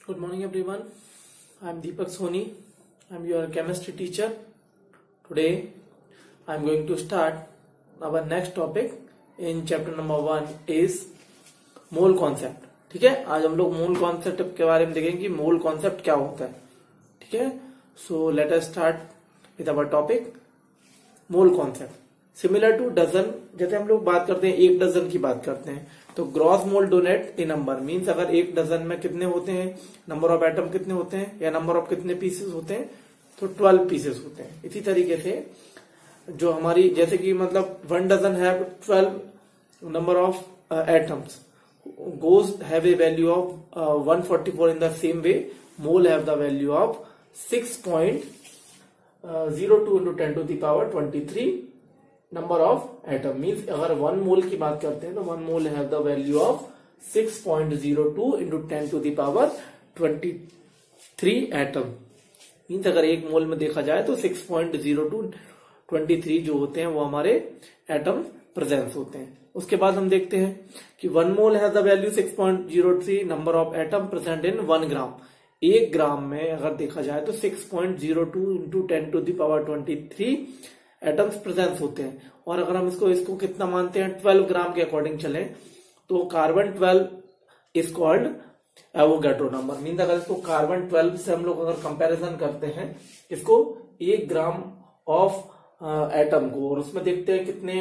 Good morning everyone. I am Deepak Soni. I am your chemistry teacher. Today I am going to start our next topic in chapter number 1 is mole concept. ठीक है, आज हम लोग mole concept के बारे में देखेंगे कि मोल कॉन्सेप्ट क्या होता है. ठीक है, so let us start with our topic mole concept. Similar to dozen, जैसे हम लोग बात करते हैं एक डजन की बात करते हैं तो ग्रॉस मोल डोनेट इन नंबर मीन्स अगर एक डजन में कितने होते हैं, नंबर ऑफ एटम कितने होते हैं या नंबर ऑफ कितने पीसेस होते हैं, तो 12 पीसेस होते हैं. इसी तरीके से जो हमारी जैसे कि मतलब 1 डजन है 12 number of atoms goes have a value of 144 in the same way mole have the value of 6.02 into 10 to the power 23 number of atom means अगर 1 मोल की बात करते हैं तो 1 मोल have the value of 6.02 into 10 to the power 23 atom means अगर एक मोल में देखा जाए तो 6.02 23 जो होते हैं वो हमारे एटम प्रेजेंस होते हैं. उसके बाद हम देखते हैं कि 1 mole has the value 6.03 number of atom present in 1 gram. 1 gram में अगर देखा जाए तो 6.02 into 10 to the power 23 atoms presence होते हैं. और अगर हम इसको कितना मानते हैं 12 ग्राम के अकॉर्डिंग चले तो carbon 12 is called Avogadro number. Mean अगर इसको कार्बन 12 से हम लोग अगर कंपैरिजन करते हैं इसको 1 ग्राम ऑफ एटम को और उसमें देखते हैं कितने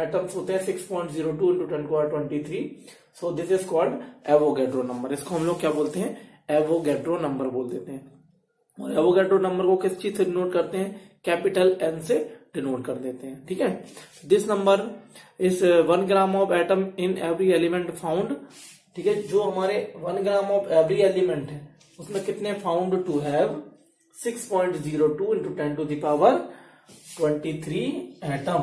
एटम्स होते हैं 6.02 into 10 two 23. So this is called Avogadro number. इसको हम लोग क्या बोलते हैं, एवोगैड्रो नंबर बोल देते हैं. और एवोगैड्रो नंबर को किस चीज से डिनोट करते हैं, कैपिटल एन से डिनोट कर देते हैं. ठीक है, this number is 1 gram of atom in every element found. ठीक है, जो हमारे 1 ग्राम ऑफ एवरी एलिमेंट है उसमें कितने found to have 6.02 into 10 to the power 23 atom.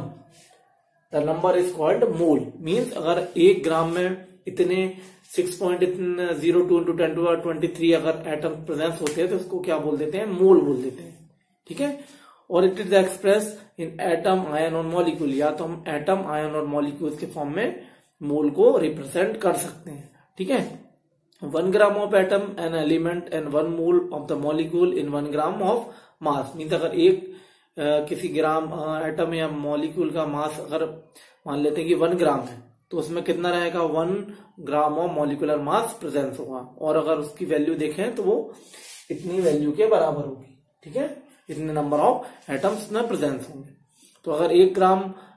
The number is called mole. Means अगर 1 ग्राम में इतने 6.02 इंटू 10 टू 23 अगर एटम प्रेजेंस होते हैं तो इसको क्या बोल देते हैं, मोल बोल देते हैं. ठीक है, और it is express in atom ion और मॉलिक्यूल. या तो हम एटम आयन और मॉलिक्यूल्स के फॉर्म में मोल को रिप्रेजेंट कर सकते हैं. ठीक है, 1 gram of atom an element and 1 mole of the molecule in 1 gram of mass. Means अगर एक किसी ग्राम एटम या मॉलिक्यूल का मास अगर मान लेते हैं कि 1 ग्राम है तो उसमें कितना रहेगा 1 gram of molecular mass presence होगा. और अगर उसकी वैल्यू देखें तो वो इतनी वैल्यू के बराबर होगी. ठीक है, इतने नंबर ऑफ एटम्स में प्रेजेंस होंगे. तो अगर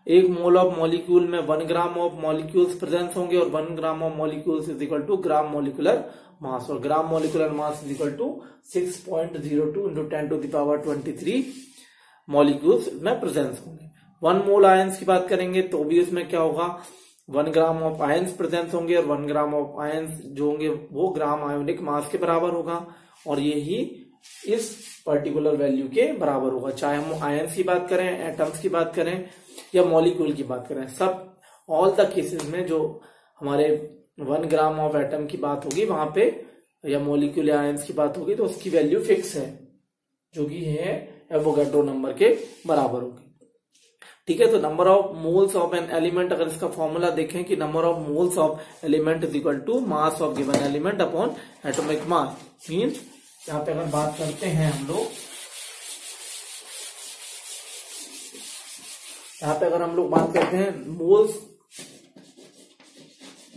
1 मोल ऑफ मॉलिक्यूल में 1 ग्राम ऑफ मॉलिक्यूल्स प्रेजेंस होंगे और 1 gram of molecules is equal to gram molecular mass. और gram molecular mass is equal to 6.02 into 10 to the power 23 molecules में presence होंगे. 1 मोल आयंस की बात करेंगे तो भी इसमें क्या होगा, 1 ग्राम ऑफ आयंस प्रेजेंस होंगे और 1 ग्राम ऑफ आयंस जो होंगे वो ग्राम आयोनिक मास के बराबर होगा. और यही इस पर्टिकुलर वैल्यू के बराबर होगा, चाहे हम आयंस की बात करें, एटम्स की बात करें या मॉलिक्यूल की बात करें. सब ऑल द केसेस में जो हमारे 1 ग्राम ऑफ एटम की बात होगी वहां पे या मॉलिक्यूल या आयंस की बात होगी तो उसकी वैल्यू फिक्स है जो कि है एवोगैड्रो नंबर के बराबर होगी. ठीक है, तो number of moles of an element, अगर इसका फॉर्मूला देखें कि number of moles of element is equal to mass of given element upon atomic mass. Means यहाँ पे अगर बात करते हैं हम लोग, यहाँ पे अगर हम लोग बात करते हैं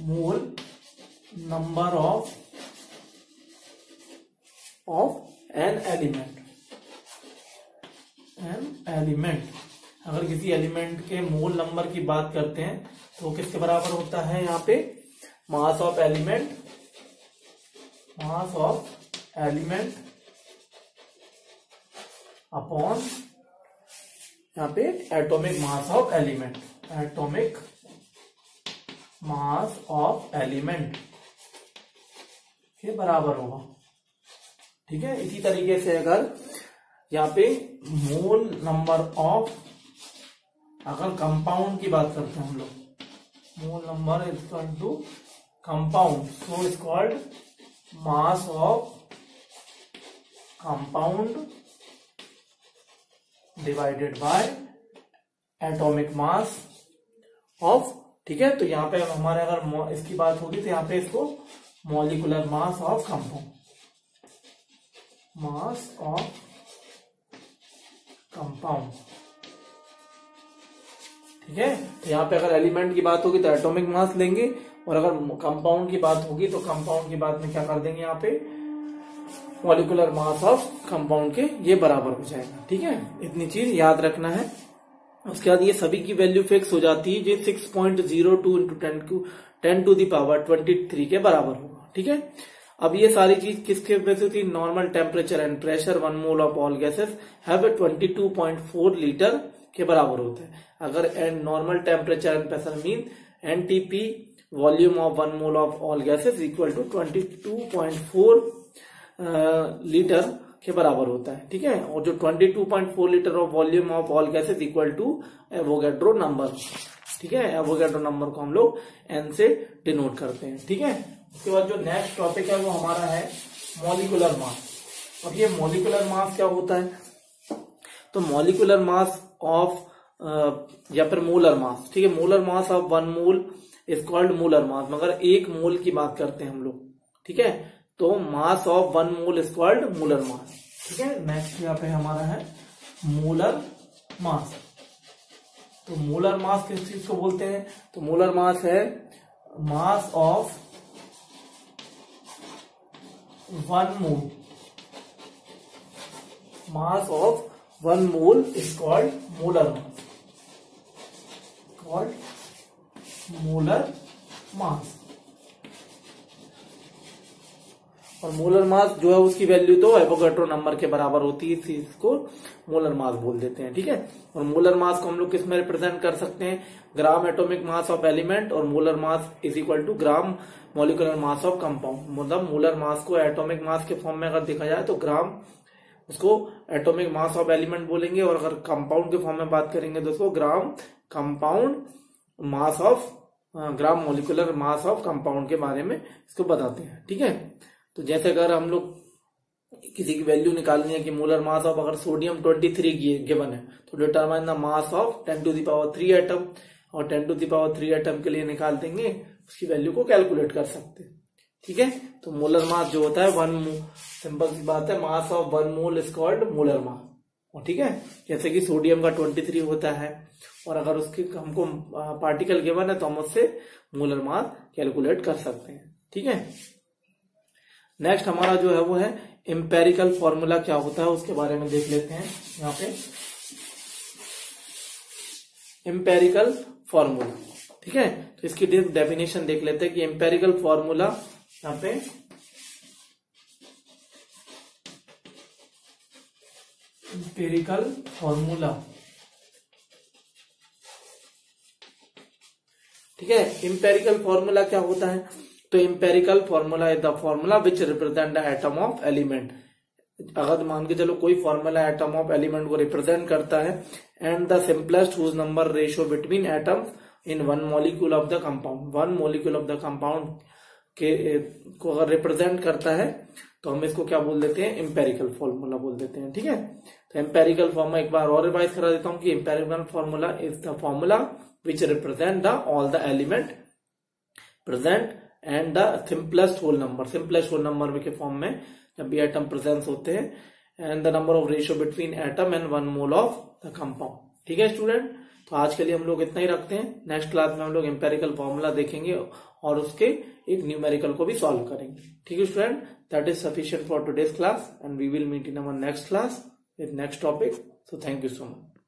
मोल नंबर ऑफ एन एलिमेंट, अगर किसी एलिमेंट के मोल नंबर की बात करते हैं तो किसके बराबर होता है, यहाँ पे मास ऑफ एलिमेंट अपॉन यहाँ पे एटॉमिक मास ऑफ एलिमेंट के बराबर होगा. ठीक है, इसी तरीके से अगर यहाँ पे मोल नंबर ऑफ, अगर कंपाउंड की बात करते हैं हम लोग, mole number is equal to compound, so is called mass of compound divided by atomic mass of. ठीक है, तो यहाँ पे हमारे अगर इसकी बात होगी तो यहाँ पे इसको molecular mass of compound. Mass of compound. ठीक है, तो यहाँ पे अगर एलिमेंट की बात होगी तो एटॉमिक मास लेंगे, और अगर कंपाउंड की बात होगी तो कंपाउंड की बात में क्या कर देंगे, यहाँ पे मॉलिक्यूलर मास ऑफ कंपाउंड के ये बराबर हो जाएगा। ठीक है, इतनी चीज याद रखना है। उसके बाद ये सभी की वैल्यू फिक्स हो जाती है, जो 6.02 इंटू 10 टू द पावर 23 के बराबर होगा। ठीक है, अब ये सारी चीज किसके बेस होती है, normal temperature and pressure 1 mole of all gases have 22.4 litre के बराबर होता है। अगर normal temperature and pressure mean NTP volume of 1 mole of all gases equal to 22.4 litre के बराबर होता है। ठीक है, और जो 22.4 litre of volume of all gases equal to Avogadro number. ठीक है, एवोगैड्रो नंबर को हम लोग एन से डिनोट करते हैं। ठीक है, उसके बाद जो नेक्स्ट टॉपिक है वो हमारा है मॉलिक्यूलर मास। अब ये मॉलिक्यूलर मास क्या होता है, तो मॉलिक्यूलर मास ऑफ या फिर मोलर मास। ठीक है, molar mass of 1 mole is called molar mass, मगर 1 मोल की बात करते हैं हम लोग। ठीक है, तो mass of 1 mole is called molar mass. ठीक है, नेक्स्ट यहाँ पे हमारा है मोलर मास। तो मोलर मास किस चीज को बोलते हैं, तो मोलर मास है mass of 1 mole. Mass of 1 mole is called molar mass, called molar mass. और मोलर मास जो है उसकी वैल्यू तो एवोगैड्रो नंबर के बराबर होती है, इसी को मोलर मास बोल देते हैं। ठीक है, और मोलर मास को हम लोग किस में रिप्रेजेंट कर सकते हैं, gram atomic mass of element, और molar mass is equal to gram molecular mass of compound. मतलब मोलर मास को एटॉमिक मास के फॉर्म में अगर देखा जाए तो ग्राम, उसको एटॉमिक मास ऑफ एलिमेंट बोलेंगे, और अगर कंपाउंड के फॉर्म में बात करेंगे तो उसको gram compound mass of gram molecular mass of compound के बारे में इसको बताते हैं। ठीक है, तो जैसे अगर हम लोग किसी की वैल्यू निकालनी है कि मोलर मास ऑफ अगर सोडियम 23 गिवन है, तो determine the mass of 10 to the power 3 atom, और 10 टू द पावर 3 एटम के लिए निकाल देंगे, उसकी वैल्यू को कैलकुलेट कर सकते हैं। ठीक है, तो मोलर मास जो होता है 1 सिंपल सी बात है, mass of 1 mole is called molar mass. ठीक है, जैसे कि सोडियम का 23 होता है, और अगर उसके हमको पार्टिकल गिवन है तो हम उससे मोलर मास कैलकुलेट कर सकते हैं। ठीक है, नेक्स्ट हमारा जो है वो है एम्पेरिकल फॉर्मूला क्या होता है, उसके बारे में देख लेते हैं। यहाँ पे एम्पेरिकल फॉर्मूला। ठीक है, तो इसकी डेफिनेशन देख लेते हैं कि एम्पेरिकल फॉर्मूला, यहाँ पे एम्पेरिकल फॉर्मूला। ठीक है, एम्पेरिकल फॉर्मूला क्या होता है, तो empirical formula is the formula which represent the atom of element. अगर मान के चलो कोई फॉर्मूला एटम ऑफ एलिमेंट को रिप्रेजेंट करता है, and the simplest whole number ratio between atoms in 1 molecule of the compound. 1 molecule of the compound के को अगर रिप्रेजेंट करता है तो हम इसको क्या बोल देते हैं, एम्पेरिकल फॉर्मूला बोल देते हैं। ठीक है, तो एम्पेरिकल फॉर्मूला एक बार और रिवाइज करा देता हूं कि empirical formula is the formula which represent the all the element present and the simplest whole number. Simplest whole number के फॉर्म में जब भी एटम प्रेजेंस होते हैं, and the number of ratio between atom and 1 mole of the compound. ठीक है student, तो आज के लिए हम लोग इतना ही रखते हैं। नेक्स्ट क्लास में हम लोग एम्पेरिकल फॉर्मूला देखेंगे और उसके एक न्यूमेरिकल को भी सॉल्व करेंगे। ठीक है student, that is sufficient for today's class, and we will meet in our next class with next topic. So thank you so much.